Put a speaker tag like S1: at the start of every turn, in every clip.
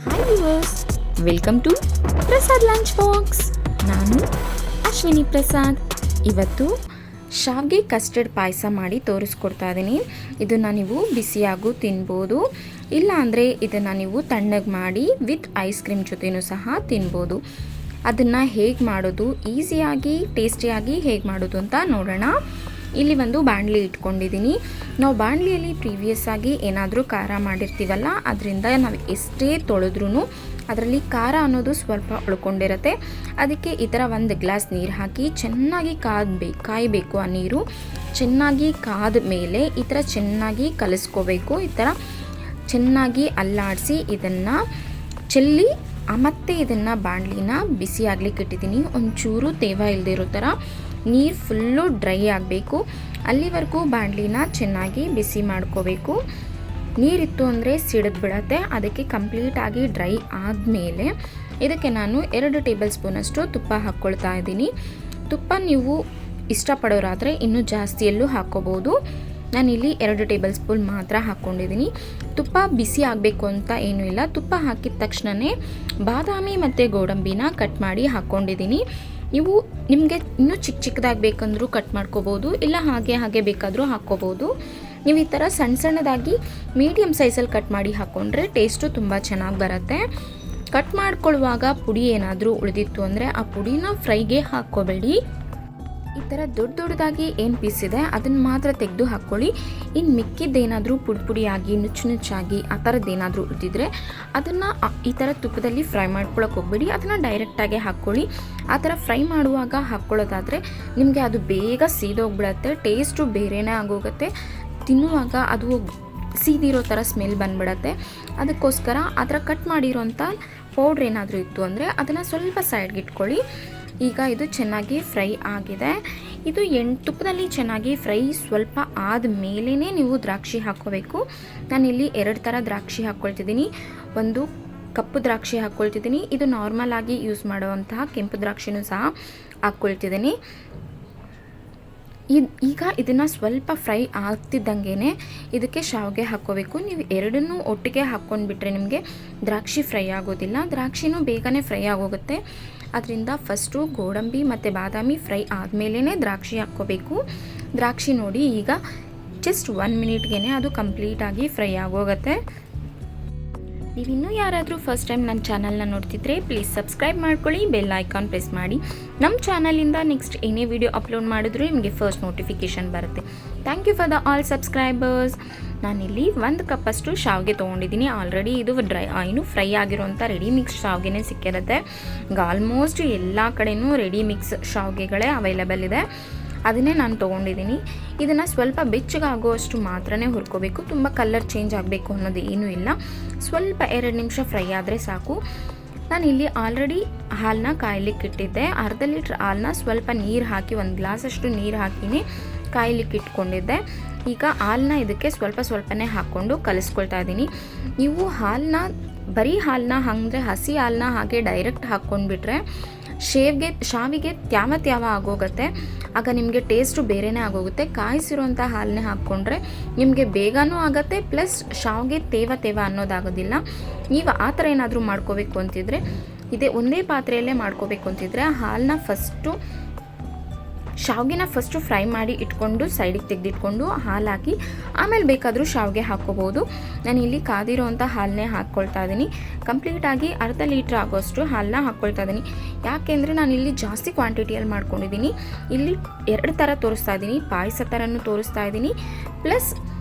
S1: Hi viewers, welcome to Prasad lunch box. ನಾನು ಅಶ್ವಿನಿ ಪ್ರಸಾದ್. ಇವತ್ತು ಶಾವಿಗೆ ಕಸ್ಟರ್ಡ್ ಪಾಯಸ ಮಾಡಿ ತೋರಿಸ್ಕೊಡ್ತಾ ಇದ್ದೀನಿ. ಇದನ್ನು ನೀವು ಬಿಸಿಯಾಗೂ ತಿನ್ಬೋದು, ಇಲ್ಲ ಅಂದರೆ ಇದನ್ನು ನೀವು ತಣ್ಣಗೆ ಮಾಡಿ ವಿತ್ ಐಸ್ ಕ್ರೀಮ್ ಜೊತೆನೂ ಸಹ ತಿನ್ಬೋದು. ಅದನ್ನು ಹೇಗೆ ಮಾಡೋದು, ಈಸಿಯಾಗಿ ಟೇಸ್ಟಿಯಾಗಿ ಹೇಗೆ ಮಾಡೋದು ಅಂತ ನೋಡೋಣ. ಇಲ್ಲಿ ಒಂದು ಬಾಣಲಿ ಇಟ್ಕೊಂಡಿದ್ದೀನಿ. ನಾವು ಬಾಣಲಿಯಲ್ಲಿ ಪ್ರೀವಿಯಸ್ ಆಗಿ ಏನಾದರೂ ಖಾರ ಮಾಡಿರ್ತೀವಲ್ಲ, ಅದರಿಂದ ನಾವು ಎಷ್ಟೇ ತೊಳೆದ್ರೂ ಅದರಲ್ಲಿ ಖಾರ ಅನ್ನೋದು ಸ್ವಲ್ಪ ಉಳ್ಕೊಂಡಿರುತ್ತೆ. ಅದಕ್ಕೆ ಈ ಥರ ಒಂದು ಗ್ಲಾಸ್ ನೀರು ಹಾಕಿ ಚೆನ್ನಾಗಿ ಕಾಯಬೇಕು. ಆ ನೀರು ಚೆನ್ನಾಗಿ ಕಾದ ಮೇಲೆ ಈ ಥರ ಚೆನ್ನಾಗಿ ಕಲಿಸ್ಕೋಬೇಕು. ಈ ಥರ ಚೆನ್ನಾಗಿ ಅಲ್ಲಾಡಿಸಿ ಇದನ್ನು ಚೆಲ್ಲಿ ಮತ್ತೆ ಇದನ್ನು ಬಾಣಲಿನ ಬಿಸಿ ಆಗ್ಲಿಕ್ಕೆ ಇಟ್ಟಿದ್ದೀನಿ. ಒಂಚೂರು ತೇವ ಇಲ್ಲದೆ ಇರೋ ಥರ ನೀರು ಫುಲ್ಲು ಡ್ರೈ ಆಗಬೇಕು. ಅಲ್ಲಿವರೆಗೂ ಬಾಣಲಿನ ಚೆನ್ನಾಗಿ ಬಿಸಿ ಮಾಡ್ಕೋಬೇಕು. ನೀರಿತ್ತು ಅಂದರೆ ಸಿಡಿದು ಬಿಡತ್ತೆ. ಅದಕ್ಕೆ ಕಂಪ್ಲೀಟಾಗಿ ಡ್ರೈ ಆದಮೇಲೆ ಇದಕ್ಕೆ ನಾನು 2 ಟೇಬಲ್ ಸ್ಪೂನಷ್ಟು ತುಪ್ಪ ಹಾಕ್ಕೊಳ್ತಾ ಇದ್ದೀನಿ. ತುಪ್ಪ ನೀವು ಇಷ್ಟಪಡೋರಾದರೆ ಇನ್ನೂ ಜಾಸ್ತಿಯಲ್ಲೂ ಹಾಕ್ಕೋಬೋದು. ನಾನಿಲ್ಲಿ 2 ಟೇಬಲ್ ಸ್ಪೂನ್ ಮಾತ್ರ ಹಾಕ್ಕೊಂಡಿದ್ದೀನಿ. ತುಪ್ಪ ಬಿಸಿ ಆಗಬೇಕು ಅಂತ ಏನೂ ಇಲ್ಲ. ತುಪ್ಪ ಹಾಕಿದ ತಕ್ಷಣವೇ ಬಾದಾಮಿ ಮತ್ತು ಗೋಡಂಬಿನ ಕಟ್ ಮಾಡಿ ಹಾಕ್ಕೊಂಡಿದ್ದೀನಿ. ನೀವು ನಿಮಗೆ ಇನ್ನೂ ಚಿಕ್ಕದಾಗಿ ಬೇಕಂದ್ರೂ ಕಟ್ ಮಾಡ್ಕೋಬೋದು, ಇಲ್ಲ ಹಾಗೆ ಬೇಕಾದರೂ ಹಾಕ್ಕೋಬೋದು. ನೀವು ಈ ಥರ ಸಣ್ಣದಾಗಿ ಮೀಡಿಯಮ್ ಸೈಜಲ್ಲಿ ಕಟ್ ಮಾಡಿ ಹಾಕ್ಕೊಂಡ್ರೆ ಟೇಸ್ಟು ತುಂಬ ಚೆನ್ನಾಗಿ ಬರುತ್ತೆ. ಕಟ್ ಮಾಡ್ಕೊಳ್ಳುವಾಗ ಪುಡಿ ಏನಾದರೂ ಉಳಿದಿತ್ತು ಅಂದರೆ ಆ ಪುಡಿನ ಫ್ರೈಗೆ ಹಾಕ್ಕೋಬೇಡಿ. ಈ ಥರ ದೊಡ್ಡದಾಗಿ ಏನು ಪೀಸ್ ಇದೆ ಅದನ್ನು ಮಾತ್ರ ತೆಗೆದು ಹಾಕ್ಕೊಳ್ಳಿ. ಇನ್ನು ಮಿಕ್ಕಿದ್ದೇನಾದರೂ ಪುಡಿಯಾಗಿ ನುಚ್ಚಾಗಿ ಆ ಥರದ್ದೇನಾದರೂ ಉಳಿದಿದ್ರೆ ಅದನ್ನು ಈ ಥರ ತುಪ್ಪದಲ್ಲಿ ಫ್ರೈ ಮಾಡ್ಕೊಳ್ಳೋಕೆ ಹೋಗ್ಬೇಡಿ. ಅದನ್ನು ಡೈರೆಕ್ಟಾಗಿ ಹಾಕ್ಕೊಳ್ಳಿ. ಆ ಥರ ಫ್ರೈ ಮಾಡುವಾಗ ಹಾಕ್ಕೊಳ್ಳೋದಾದರೆ ನಿಮಗೆ ಅದು ಬೇಗ ಸೀದೋಗ್ಬಿಡತ್ತೆ, ಟೇಸ್ಟು ಬೇರೆಯೇ ಆಗೋಗುತ್ತೆ. ತಿನ್ನುವಾಗ ಅದು ಸೀದಿರೋ ಥರ ಸ್ಮೆಲ್ ಬಂದ್ಬಿಡತ್ತೆ. ಅದಕ್ಕೋಸ್ಕರ ಆ ಥರ ಕಟ್ ಮಾಡಿರೋಂಥ ಪೌಡ್ರ್ ಏನಾದರೂ ಇತ್ತು ಅಂದರೆ ಅದನ್ನು ಸ್ವಲ್ಪ ಸೈಡ್ಗೆ ಇಟ್ಕೊಳ್ಳಿ. ಈಗ ಇದು ಚೆನ್ನಾಗಿ ಫ್ರೈ ಆಗಿದೆ. ಇದು ತುಪ್ಪದಲ್ಲಿ ಚೆನ್ನಾಗಿ ಫ್ರೈ ಸ್ವಲ್ಪ ಆದ ಮೇಲೇ ನೀವು ದ್ರಾಕ್ಷಿ ಹಾಕ್ಕೋಬೇಕು. ನಾನಿಲ್ಲಿ 2 ಥರ ದ್ರಾಕ್ಷಿ ಹಾಕ್ಕೊಳ್ತಿದ್ದೀನಿ. ಒಂದು ಕಪ್ಪು ದ್ರಾಕ್ಷಿ ಹಾಕ್ಕೊಳ್ತಿದ್ದೀನಿ. ಇದು ನಾರ್ಮಲ್ ಆಗಿ ಯೂಸ್ ಮಾಡುವಂತಹ ಕೆಂಪು ದ್ರಾಕ್ಷಿನೂ ಸಹ ಹಾಕ್ಕೊಳ್ತಿದ್ದೀನಿ. ಈಗ ಇದನ್ನು ಸ್ವಲ್ಪ ಫ್ರೈ ಆಗ್ತಿದ್ದಂಗೆ ಇದಕ್ಕೆ ಶಾವಿಗೆ ಹಾಕ್ಕೋಬೇಕು. ನೀವು ಎರಡನ್ನೂ ಒಟ್ಟಿಗೆ ಹಾಕ್ಕೊಂಡ್ಬಿಟ್ರೆ ನಿಮಗೆ ದ್ರಾಕ್ಷಿ ಫ್ರೈ ಆಗೋದಿಲ್ಲ. ದ್ರಾಕ್ಷಿನೂ ಬೇಗನೆ ಫ್ರೈ ಆಗೋಗುತ್ತೆ. ಅದರಿಂದ ಫಸ್ಟು ಗೋಡಂಬಿ ಮತ್ತು ಬಾದಾಮಿ ಫ್ರೈ ಆದಮೇಲೆ ದ್ರಾಕ್ಷಿ ಹಾಕ್ಕೋಬೇಕು. ದ್ರಾಕ್ಷಿ ನೋಡಿ ಈಗ ಜಸ್ಟ್ 1 ಮಿನಿಟ್ಗೆ ಅದು ಕಂಪ್ಲೀಟಾಗಿ ಫ್ರೈ ಆಗೋಗುತ್ತೆ. ನೀವಿನ್ನೂ ಯಾರಾದರೂ ಫಸ್ಟ್ ಟೈಮ್ ನನ್ನ ಚಾನಲ್ನ ನೋಡ್ತಿದ್ರೆ ಪ್ಲೀಸ್ ಸಬ್ಸ್ಕ್ರೈಬ್ ಮಾಡ್ಕೊಳ್ಳಿ, ಬೆಲ್ ಐಕಾನ್ ಪ್ರೆಸ್ ಮಾಡಿ. ನಮ್ಮ ಚಾನಲಿಂದ ನೆಕ್ಸ್ಟ್ ಏನೇ ವಿಡಿಯೋ ಅಪ್ಲೋಡ್ ಮಾಡಿದ್ರು ನಿಮಗೆ ಫಸ್ಟ್ ನೋಟಿಫಿಕೇಷನ್ ಬರುತ್ತೆ. Thank you for the all subscribers. ನಾನಿಲ್ಲಿ 1 ಕಪ್ಪಷ್ಟು ಶಾವಿಗೆ ತೊಗೊಂಡಿದ್ದೀನಿ. ಆಲ್ರೆಡಿ ಇದು ಇನ್ನು ಫ್ರೈ ಆಗಿರೋಂಥ ರೆಡಿ ಮಿಕ್ಸ್ ಶಾವಿಗೆನೇ ಸಿಕ್ಕಿರುತ್ತೆ. ಈಗ ಆಲ್ಮೋಸ್ಟ್ ಎಲ್ಲ ಕಡೆಯೂ ರೆಡಿ ಮಿಕ್ಸ್ ಶಾವಿಗೆಗಳೇ ಅವೈಲೇಬಲ್ ಇದೆ. ಅದನ್ನೇ ನಾನು ತೊಗೊಂಡಿದ್ದೀನಿ. ಇದನ್ನು ಸ್ವಲ್ಪ ಬೆಚ್ಚಗಾಗುವಷ್ಟು ಮಾತ್ರನೇ ಹುರ್ಕೋಬೇಕು. ತುಂಬ ಕಲರ್ ಚೇಂಜ್ ಆಗಬೇಕು ಅನ್ನೋದು ಏನೂ ಇಲ್ಲ. ಸ್ವಲ್ಪ 2 ನಿಮಿಷ ಫ್ರೈ ಆದರೆ ಸಾಕು. ನಾನಿಲ್ಲಿ ಆಲ್ರೆಡಿ ಹಾಲನ್ನ ಕಾಯ್ಲಿಕ್ಕೆ ಇಟ್ಟಿದ್ದೆ. ಅರ್ಧ ಲೀಟ್ರ್ ಹಾಲನ್ನ ಸ್ವಲ್ಪ ನೀರು ಹಾಕಿ 1 ಗ್ಲಾಸಷ್ಟು ನೀರು ಹಾಕಿನೇ ಕಾಯ್ಲಿಕ್ಕೆ ಇಟ್ಕೊಂಡಿದ್ದೆ. ಈಗ ಹಾಲನ್ನ ಇದಕ್ಕೆ ಸ್ವಲ್ಪನೇ ಹಾಕ್ಕೊಂಡು ಕಲಿಸ್ಕೊಳ್ತಾ ಇದ್ದೀನಿ. ನೀವು ಬರೀ ಹಾಲನ್ನ ಅಂದರೆ ಹಸಿ ಹಾಲನ್ನ ಹಾಗೆ ಡೈರೆಕ್ಟ್ ಹಾಕ್ಕೊಂಡ್ಬಿಟ್ರೆ ಶಾವಿಗೆ ತ್ಯಾವ ಆಗೋಗುತ್ತೆ. ಆಗ ನಿಮಗೆ ಟೇಸ್ಟು ಬೇರೆಯೇ ಆಗೋಗುತ್ತೆ. ಕಾಯಿಸಿರೋಂಥ ಹಾಲನ್ನೇ ಹಾಕ್ಕೊಂಡ್ರೆ ನಿಮಗೆ ಬೇಗನೂ ಆಗುತ್ತೆ, ಪ್ಲಸ್ ಶಾವಿಗೆ ತೇವ ಅನ್ನೋದಾಗೋದಿಲ್ಲ. ನೀವು ಆ ಥರ ಏನಾದರೂ ಮಾಡ್ಕೋಬೇಕು ಅಂತಿದ್ರೆ ಇದೇ ಒಂದೇ ಪಾತ್ರೆಯಲ್ಲೇ ಮಾಡ್ಕೋಬೇಕು ಅಂತಿದ್ರೆ ಶಾವಿಗೆನ ಫಸ್ಟು ಫ್ರೈ ಮಾಡಿ ಇಟ್ಕೊಂಡು ಸೈಡಿಗೆ ತೆಗೆದಿಟ್ಕೊಂಡು ಹಾಲು ಹಾಕಿ ಆಮೇಲೆ ಬೇಕಾದರೂ ಶಾವಿಗೆ ಹಾಕ್ಕೋಬೋದು. ನಾನಿಲ್ಲಿ ಕಾದಿರೋವಂಥ ಹಾಲನ್ನೇ ಹಾಕ್ಕೊಳ್ತಾ ಇದ್ದೀನಿ. ಕಂಪ್ಲೀಟಾಗಿ ಅರ್ಧ ಲೀಟ್ರ್ ಆಗೋಷ್ಟು ಹಾಲನ್ನ ಹಾಕ್ಕೊಳ್ತಾ ಇದ್ದೀನಿ. ಯಾಕೆಂದರೆ ನಾನಿಲ್ಲಿ ಜಾಸ್ತಿ ಕ್ವಾಂಟಿಟಿಯಲ್ಲಿ ಮಾಡ್ಕೊಂಡಿದ್ದೀನಿ. ಇಲ್ಲಿ 2 ಥರ ತೋರಿಸ್ತಾ ಇದ್ದೀನಿ. ಪಾಯಸ ಥರನೂ ತೋರಿಸ್ತಾ ಇದ್ದೀನಿ, ಪ್ಲಸ್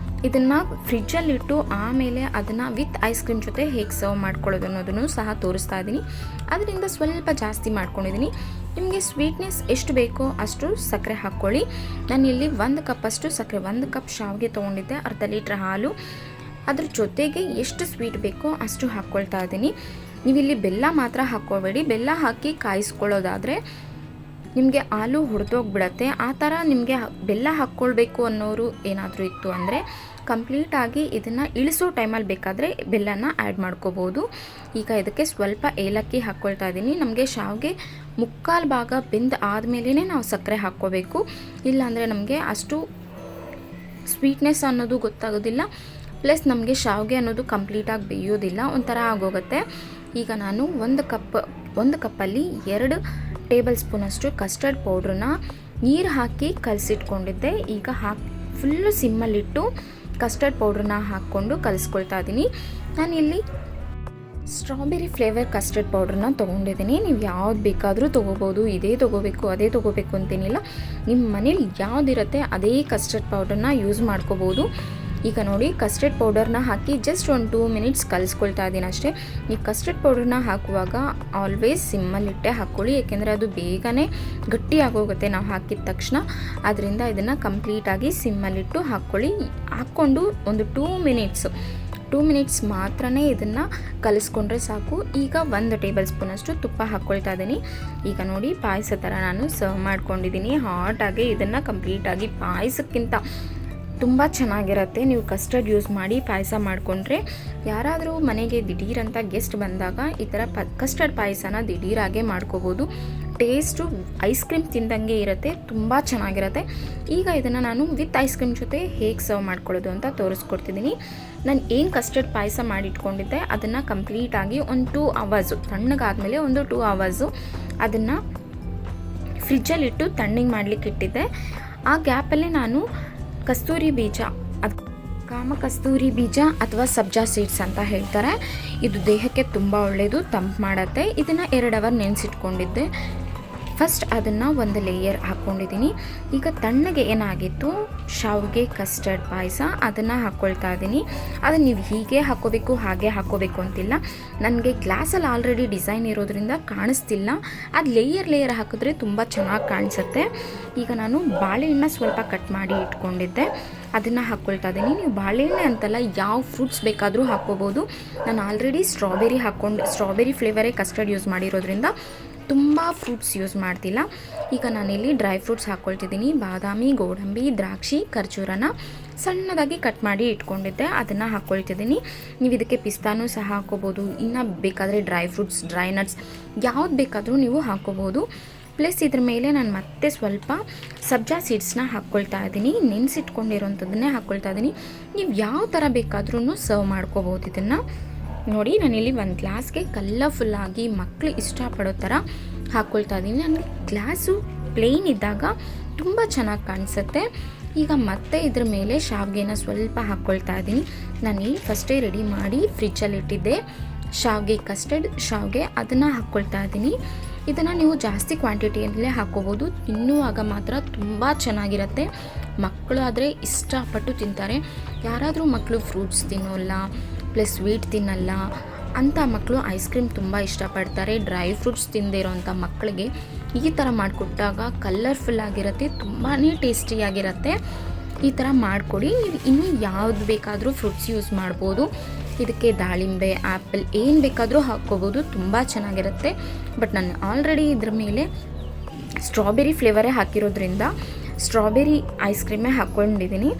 S1: ಇದನ್ನು ಫ್ರಿಜ್ಜಲ್ಲಿಟ್ಟು ಆಮೇಲೆ ಅದನ್ನು ವಿತ್ ಐಸ್ ಕ್ರೀಮ್ ಜೊತೆ ಹೇಗೆ ಸರ್ವ್ ಮಾಡ್ಕೊಳ್ಳೋದು ಅನ್ನೋದನ್ನು ಸಹ ತೋರಿಸ್ತಾ ಇದ್ದೀನಿ. ಅದರಿಂದ ಸ್ವಲ್ಪ ಜಾಸ್ತಿ ಮಾಡ್ಕೊಂಡಿದ್ದೀನಿ. ನಿಮಗೆ ಸ್ವೀಟ್ನೆಸ್ ಎಷ್ಟು ಬೇಕೋ ಅಷ್ಟು ಸಕ್ಕರೆ ಹಾಕ್ಕೊಳ್ಳಿ. ನಾನಿಲ್ಲಿ 1 ಕಪ್ಪಷ್ಟು ಸಕ್ಕರೆ, 1 ಕಪ್ ಶಾವಿಗೆ ತೊಗೊಂಡಿದ್ದೆ, ಅರ್ಧ ಲೀಟ್ರ್ ಹಾಲು, ಅದ್ರ ಜೊತೆಗೆ ಎಷ್ಟು ಸ್ವೀಟ್ ಬೇಕೋ ಅಷ್ಟು ಹಾಕ್ಕೊಳ್ತಾ ಇದ್ದೀನಿ. ನೀವಿಲ್ಲಿ ಬೆಲ್ಲ ಮಾತ್ರ ಹಾಕ್ಕೋಬೇಡಿ. ಬೆಲ್ಲ ಹಾಕಿ ಕಾಯಿಸ್ಕೊಳ್ಳೋದಾದರೆ ನಿಮಗೆ ಹಾಲು ಹೊಡೆದೋಗ್ಬಿಡತ್ತೆ. ಆ ಥರ ನಿಮಗೆ ಬೆಲ್ಲ ಹಾಕ್ಕೊಳ್ಬೇಕು ಅನ್ನೋರು ಏನಾದರೂ ಇತ್ತು ಅಂದರೆ ಕಂಪ್ಲೀಟಾಗಿ ಇದನ್ನು ಇಳಿಸೋ ಟೈಮಲ್ಲಿ ಬೇಕಾದರೆ ಬೆಲ್ಲನ ಆ್ಯಡ್ ಮಾಡ್ಕೋಬೋದು. ಈಗ ಇದಕ್ಕೆ ಸ್ವಲ್ಪ ಏಲಕ್ಕಿ ಹಾಕ್ಕೊಳ್ತಾ ಇದ್ದೀನಿ. ನಮಗೆ ಶಾವಿಗೆ 3/4 ಭಾಗ ಬೆಂದು ಆದಮೇಲೆ ನಾವು ಸಕ್ಕರೆ ಹಾಕ್ಕೋಬೇಕು. ಇಲ್ಲಾಂದರೆ ನಮಗೆ ಅಷ್ಟು ಸ್ವೀಟ್ನೆಸ್ ಅನ್ನೋದು ಗೊತ್ತಾಗೋದಿಲ್ಲ. ಪ್ಲಸ್ ನಮಗೆ ಶಾವಿಗೆ ಅನ್ನೋದು ಕಂಪ್ಲೀಟಾಗಿ ಬೇಯೋದಿಲ್ಲ, ಒಂಥರ ಆಗೋಗುತ್ತೆ. ಈಗ ನಾನು ಒಂದು ಕಪ್ಪಲ್ಲಿ 2 ಟೇಬಲ್ ಸ್ಪೂನಷ್ಟು ಕಸ್ಟರ್ಡ್ ಪೌಡ್ರನ್ನ ನೀರು ಹಾಕಿ ಕಲಸಿಟ್ಕೊಂಡಿದ್ದೆ. ಈಗ ಫುಲ್ಲು ಸಿಮ್ಮಲ್ಲಿಟ್ಟು ಕಸ್ಟರ್ಡ್ ಪೌಡ್ರನ್ನ ಹಾಕ್ಕೊಂಡು ಕಲಿಸ್ಕೊಳ್ತಾ ಇದ್ದೀನಿ. ನಾನಿಲ್ಲಿ ಸ್ಟ್ರಾಬೆರಿ ಫ್ಲೇವರ್ ಕಸ್ಟರ್ಡ್ ಪೌಡ್ರನ್ನ ತೊಗೊಂಡಿದ್ದೀನಿ. ನೀವು ಯಾವ್ದು ಬೇಕಾದರೂ ತೊಗೋಬೋದು, ಇದೇ ತೊಗೋಬೇಕು ಅದೇ ತೊಗೋಬೇಕು ಅಂತೇನಿಲ್ಲ. ನಿಮ್ಮ ಮನೇಲಿ ಯಾವುದಿರುತ್ತೆ ಅದೇ ಕಸ್ಟರ್ಡ್ ಪೌಡ್ರನ್ನ ಯೂಸ್ ಮಾಡ್ಕೋಬೋದು. ಈಗ ನೋಡಿ ಕಸ್ಟರ್ಡ್ ಪೌಡರ್ನ ಹಾಕಿ ಜಸ್ಟ್ ಒಂದು 2 ಮಿನಿಟ್ಸ್ ಕಲಿಸ್ಕೊಳ್ತಾ ಇದ್ದೀನಿ ಅಷ್ಟೇ. ನೀವು ಕಸ್ಟರ್ಡ್ ಪೌಡರ್ನ ಹಾಕುವಾಗ ಆಲ್ವೇಸ್ ಸಿಮ್ಮಲ್ಲಿಟ್ಟೆ ಹಾಕ್ಕೊಳ್ಳಿ, ಏಕೆಂದರೆ ಅದು ಬೇಗನೆ ಗಟ್ಟಿ ಆಗೋಗುತ್ತೆ ನಾವು ಹಾಕಿದ ತಕ್ಷಣ. ಆದ್ದರಿಂದ ಇದನ್ನು ಕಂಪ್ಲೀಟಾಗಿ ಸಿಮ್ಮಲ್ಲಿಟ್ಟು ಹಾಕ್ಕೊಂಡು ಒಂದು 2 ಮಿನಿಟ್ಸ್ ಮಾತ್ರ ಇದನ್ನು ಕಲಿಸ್ಕೊಂಡ್ರೆ ಸಾಕು. ಈಗ 1 ಟೇಬಲ್ ಸ್ಪೂನಷ್ಟು ತುಪ್ಪ ಹಾಕ್ಕೊಳ್ತಾ ಇದ್ದೀನಿ. ಈಗ ನೋಡಿ ಪಾಯಸ ಥರ ನಾನು ಸರ್ವ್ ಮಾಡ್ಕೊಂಡಿದ್ದೀನಿ. ಹಾಟಾಗಿ ಇದನ್ನು ಕಂಪ್ಲೀಟಾಗಿ ಪಾಯಸಕ್ಕಿಂತ ತುಂಬ ಚೆನ್ನಾಗಿರುತ್ತೆ. ನೀವು ಕಸ್ಟರ್ಡ್ ಯೂಸ್ ಮಾಡಿ ಪಾಯಸ ಮಾಡಿಕೊಂಡ್ರೆ, ಯಾರಾದರೂ ಮನೆಗೆ ದಿಢೀರಂತ ಗೆಸ್ಟ್ ಬಂದಾಗ ಈ ಥರ ಕಸ್ಟರ್ಡ್ ಪಾಯಸನ ದಿಢೀರಾಗೆ ಮಾಡ್ಕೋಬೋದು. ಟೇಸ್ಟು ಐಸ್ ಕ್ರೀಮ್ ತಿಂದಂಗೆ ಇರುತ್ತೆ, ತುಂಬ ಚೆನ್ನಾಗಿರುತ್ತೆ. ಈಗ ಇದನ್ನು ನಾನು ವಿತ್ ಐಸ್ ಕ್ರೀಮ್ ಜೊತೆ ಹೇಗೆ ಸರ್ವ್ ಮಾಡ್ಕೊಳ್ಳೋದು ಅಂತ ತೋರಿಸ್ಕೊಡ್ತಿದ್ದೀನಿ. ನಾನು ಏನು ಕಸ್ಟರ್ಡ್ ಪಾಯಸ ಮಾಡಿಟ್ಕೊಂಡಿದ್ದೆ ಅದನ್ನು ಕಂಪ್ಲೀಟಾಗಿ ಒಂದು 2 ಅವರ್ಸು ತಣ್ಣಗಾದಮೇಲೆ ಒಂದು 2 ಅವರ್ಸು ಅದನ್ನು ಫ್ರಿಜ್ಜಲ್ಲಿಟ್ಟು ತಣ್ಣಗೆ ಮಾಡಲಿಕ್ಕೆ ಇಟ್ಟಿದ್ದೆ. ಆ ಗ್ಯಾಪಲ್ಲೇ ನಾನು ಕಸ್ತೂರಿ ಬೀಜ, ಕಾಮ ಕಸ್ತೂರಿ ಬೀಜ ಅಥವಾ ಸಬ್ಜಾ ಸೀಡ್ಸ್ ಅಂತ ಹೇಳ್ತಾರೆ, ಇದು ದೇಹಕ್ಕೆ ತುಂಬ ಒಳ್ಳೆಯದು, ತಂಪು ಮಾಡುತ್ತೆ. ಇದನ್ನು 2 ಅವರ್ ನೆನೆಸಿಟ್ಕೊಂಡಿದ್ದೆ. ಫಸ್ಟ್ ಅದನ್ನು ಒಂದು ಲೇಯರ್ ಹಾಕ್ಕೊಂಡಿದ್ದೀನಿ. ಈಗ ತಣ್ಣಗೆ ಏನಾಗಿತ್ತು ಶಾವಿಗೆ ಕಸ್ಟರ್ಡ್ ಪಾಯಸ ಅದನ್ನು ಹಾಕ್ಕೊಳ್ತಾ ಇದ್ದೀನಿ. ಅದನ್ನು ನೀವು ಹೀಗೆ ಹಾಕ್ಕೋಬೇಕು ಹಾಗೆ ಹಾಕ್ಕೋಬೇಕು ಅಂತಿಲ್ಲ. ನನಗೆ ಗ್ಲಾಸಲ್ಲಿ ಆಲ್ರೆಡಿ ಡಿಸೈನ್ ಇರೋದ್ರಿಂದ ಕಾಣಿಸ್ತಿಲ್ಲ, ಅದು ಲೇಯರ್ ಹಾಕಿದ್ರೆ ತುಂಬ ಚೆನ್ನಾಗಿ ಕಾಣಿಸುತ್ತೆ. ಈಗ ನಾನು ಬಾಳೆಹಣ್ಣು ಸ್ವಲ್ಪ ಕಟ್ ಮಾಡಿ ಇಟ್ಕೊಂಡಿದ್ದೆ, ಅದನ್ನು ಹಾಕ್ಕೊಳ್ತಾ ಇದ್ದೀನಿ. ನೀವು ಬಾಳೆಹಣ್ಣೆ ಅಂತಲ್ಲ ಯಾವ ಫ್ರೂಟ್ಸ್ ಬೇಕಾದರೂ ಹಾಕ್ಕೋಬೋದು. ನಾನು ಆಲ್ರೆಡಿ ಸ್ಟ್ರಾಬೆರಿ ಫ್ಲೇವರೇ ಕಸ್ಟರ್ಡ್ ಯೂಸ್ ಮಾಡಿರೋದ್ರಿಂದ ತುಂಬ ಫ್ರೂಟ್ಸ್ ಯೂಸ್ ಮಾಡ್ತಿಲ್ಲ. ಈಗ ನಾನಿಲ್ಲಿ ಡ್ರೈ ಫ್ರೂಟ್ಸ್ ಹಾಕ್ಕೊಳ್ತಿದ್ದೀನಿ. ಬಾದಾಮಿ, ಗೋಡಂಬಿ, ದ್ರಾಕ್ಷಿ, ಖರ್ಜೂರನ ಸಣ್ಣದಾಗಿ ಕಟ್ ಮಾಡಿ ಇಟ್ಕೊಂಡಿದ್ದೆ, ಅದನ್ನು ಹಾಕ್ಕೊಳ್ತಿದ್ದೀನಿ. ನೀವು ಇದಕ್ಕೆ ಪಿಸ್ತಾನೂ ಸಹ ಹಾಕ್ಕೋಬೋದು. ಇನ್ನು ಬೇಕಾದರೆ ಡ್ರೈ ಫ್ರೂಟ್ಸ್, ಡ್ರೈ ನಟ್ಸ್ ಯಾವ್ದು ಬೇಕಾದರೂ ನೀವು ಹಾಕ್ಕೋಬೋದು. ಪ್ಲಸ್ ಇದ್ರ ಮೇಲೆ ನಾನು ಮತ್ತೆ ಸ್ವಲ್ಪ ಸಬ್ಜಾ ಸೀಡ್ಸ್ನ ಹಾಕ್ಕೊಳ್ತಾ ಇದ್ದೀನಿ. ನೆನೆಸಿಟ್ಕೊಂಡಿರೋಂಥದ್ದನ್ನೇ ಹಾಕ್ಕೊಳ್ತಾ ಇದ್ದೀನಿ. ನೀವು ಯಾವ ಥರ ಬೇಕಾದ್ರೂ ಸರ್ವ್ ಮಾಡ್ಕೋಬೋದು. ಇದನ್ನು ನೋಡಿ ನಾನಿಲ್ಲಿ ಒಂದು ಗ್ಲಾಸ್ಗೆ ಕಲರ್ಫುಲ್ಲಾಗಿ ಮಕ್ಕಳು ಇಷ್ಟಪಡೋ ಥರ ಹಾಕ್ಕೊಳ್ತಾ ಇದ್ದೀನಿ. ನನಗೆ ಗ್ಲಾಸು ಪ್ಲೇನ್ ಇದ್ದಾಗ ತುಂಬ ಚೆನ್ನಾಗಿ ಕಾಣಿಸುತ್ತೆ. ಈಗ ಮತ್ತೆ ಇದ್ರ ಮೇಲೆ ಶಾವಿಗೆನ ಸ್ವಲ್ಪ ಹಾಕ್ಕೊಳ್ತಾ ಇದ್ದೀನಿ. ನಾನು ಫಸ್ಟೇ ರೆಡಿ ಮಾಡಿ ಫ್ರಿಜ್ಜಲ್ಲಿ ಇಟ್ಟಿದ್ದೆ ಕಸ್ಟರ್ಡ್ ಶಾವಿಗೆ, ಅದನ್ನು ಹಾಕ್ಕೊಳ್ತಾ ಇದ್ದೀನಿ. ಇದನ್ನು ನೀವು ಜಾಸ್ತಿ ಕ್ವಾಂಟಿಟಿಯಲ್ಲೇ ಹಾಕ್ಕೋಬೋದು. ತಿನ್ನುವಾಗ ಮಾತ್ರ ತುಂಬ ಚೆನ್ನಾಗಿರುತ್ತೆ. ಮಕ್ಕಳು ಆದರೆ ಇಷ್ಟಪಟ್ಟು ತಿಂತಾರೆ. ಯಾರಾದರೂ ಮಕ್ಕಳು ಫ್ರೂಟ್ಸ್ ತಿನ್ನೋಲ್ಲ, ಪ್ಲಸ್ ಸ್ವೀಟ್ ತಿನ್ನಲ್ಲ ಅಂಥ ಮಕ್ಕಳು ಐಸ್ ಕ್ರೀಮ್ ತುಂಬ ಇಷ್ಟಪಡ್ತಾರೆ. ಡ್ರೈ ಫ್ರೂಟ್ಸ್ ತಿಂದೇ ಇರೋಂಥ ಮಕ್ಕಳಿಗೆ ಈ ಥರ ಮಾಡಿಕೊಟ್ಟಾಗ ಕಲರ್ಫುಲ್ಲಾಗಿರುತ್ತೆ, ತುಂಬಾ ಟೇಸ್ಟಿಯಾಗಿರುತ್ತೆ. ಈ ಥರ ಮಾಡಿಕೊಡಿ. ನೀವು ಇನ್ನೂ ಯಾವ್ದು ಬೇಕಾದರೂ ಫ್ರೂಟ್ಸ್ ಯೂಸ್ ಮಾಡ್ಬೋದು. ಇದಕ್ಕೆ ದಾಳಿಂಬೆ, ಆ್ಯಪಲ್ ಏನು ಬೇಕಾದರೂ ಹಾಕ್ಕೋಬೋದು, ತುಂಬ ಚೆನ್ನಾಗಿರುತ್ತೆ. ಬಟ್ ನಾನು ಆಲ್ರೆಡಿ ಇದ್ರ ಮೇಲೆ ಸ್ಟ್ರಾಬೆರಿ ಫ್ಲೇವರೇ ಹಾಕಿರೋದ್ರಿಂದ ಸ್ಟ್ರಾಬೆರಿ ಐಸ್ ಕ್ರೀಮೇ ಹಾಕ್ಕೊಂಡಿದ್ದೀನಿ.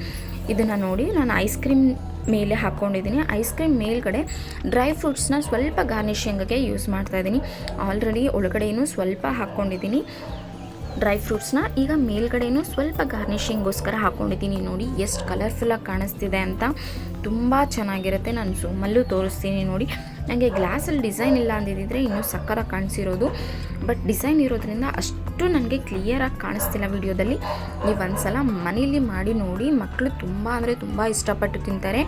S1: ಇದನ್ನು ನೋಡಿ ನಾನು ಐಸ್ ಕ್ರೀಮ್ ಮೇಲೆ ಹಾಕ್ಕೊಂಡಿದ್ದೀನಿ. ಐಸ್ ಕ್ರೀಮ್ ಮೇಲ್ಗಡೆ ಡ್ರೈ ಫ್ರೂಟ್ಸ್ನ ಸ್ವಲ್ಪ ಗಾರ್ನಿಷಿಂಗ್ಗೆ ಯೂಸ್ ಮಾಡ್ತಾಯಿದ್ದೀನಿ. ಆಲ್ರೆಡಿ ಒಳಗಡೆಯೂ ಸ್ವಲ್ಪ ಹಾಕ್ಕೊಂಡಿದ್ದೀನಿ ಡ್ರೈ ಫ್ರೂಟ್ಸ್ನ. ಈಗ ಮೇಲ್ಗಡೆಯೂ ಸ್ವಲ್ಪ ಗಾರ್ನಿಷಿಂಗೋಸ್ಕರ ಹಾಕ್ಕೊಂಡಿದ್ದೀನಿ. ನೋಡಿ ಎಷ್ಟು ಕಲರ್ಫುಲ್ಲಾಗಿ ಕಾಣಿಸ್ತಿದೆ ಅಂತ, ತುಂಬ ಚೆನ್ನಾಗಿರುತ್ತೆ. ನಾನು ಝೂಮಲ್ಲೂ ತೋರಿಸ್ತೀನಿ ನೋಡಿ. ನನಗೆ ಗ್ಲಾಸಲ್ಲಿ ಡಿಸೈನ್ ಇಲ್ಲ ಅಂದಿದ್ದರೆ ಇನ್ನೂ ಸಕ್ಕತ್ತಾಗಿ ಕಾಣಿಸಿರೋದು, ಬಟ್ ಡಿಸೈನ್ ಇರೋದ್ರಿಂದ ಅಷ್ಟು ನನಗೆ ಕ್ಲಿಯರಾಗಿ ಕಾಣಿಸ್ತಿಲ್ಲ ವಿಡಿಯೋದಲ್ಲಿ. ನೀವು ಒಂದ್ಸಲ ಮನೇಲಿ ಮಾಡಿ ನೋಡಿ, ಮಕ್ಕಳು ತುಂಬ ಅಂದರೆ ತುಂಬ ಇಷ್ಟಪಟ್ಟು ತಿಂತಾರೆ.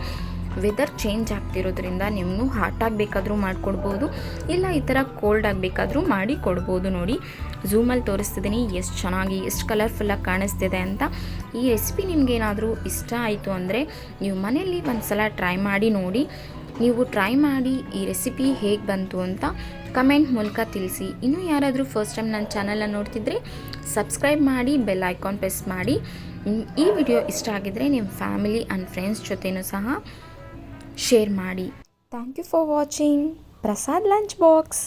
S1: ವೆದರ್ ಚೇಂಜ್ ಆಗ್ತಿರೋದ್ರಿಂದ ನೀವು ಹಾಟ್ ಆಗಬೇಕಾದ್ರೂ ಮಾಡಿಕೊಡ್ಬೋದು, ಇಲ್ಲ ಈ ಥರ ಕೋಲ್ಡ್ ಆಗಬೇಕಾದ್ರೂ ಮಾಡಿ ಕೊಡ್ಬೋದು. ನೋಡಿ ಝೂಮಲ್ಲಿ ತೋರಿಸ್ತಿದ್ದೀನಿ ಎಷ್ಟು ಚೆನ್ನಾಗಿ ಎಷ್ಟು ಕಲರ್ಫುಲ್ಲಾಗಿ ಕಾಣಿಸ್ತಿದೆ ಅಂತ. ಈ ರೆಸಿಪಿ ನಿಮಗೇನಾದರೂ ಇಷ್ಟ ಆಯಿತು ಅಂದರೆ ನೀವು ಮನೆಯಲ್ಲಿ ಒಂದು ಸಲ ಟ್ರೈ ಮಾಡಿ ನೋಡಿ. ನೀವು ಟ್ರೈ ಮಾಡಿ ಈ ರೆಸಿಪಿ ಹೇಗೆ ಬಂತು ಅಂತ ಕಮೆಂಟ್ ಮೂಲಕ ತಿಳಿಸಿ. ಇನ್ನೂ ಯಾರಾದರೂ ಫಸ್ಟ್ ಟೈಮ್ ನನ್ನ ಚಾನಲನ್ನು ನೋಡ್ತಿದ್ರೆ ಸಬ್ಸ್ಕ್ರೈಬ್ ಮಾಡಿ, ಬೆಲ್ ಐಕಾನ್ ಪ್ರೆಸ್ ಮಾಡಿ. ಈ ವಿಡಿಯೋ ಇಷ್ಟ ಆಗಿದ್ದರೆ ನಿಮ್ಮ ಫ್ಯಾಮಿಲಿ ಆ್ಯಂಡ್ ಫ್ರೆಂಡ್ಸ್ ಜೊತೆನೂ ಸಹ ಶೇರ್ ಮಾಡಿ. Thank you for watching Prasad lunch box.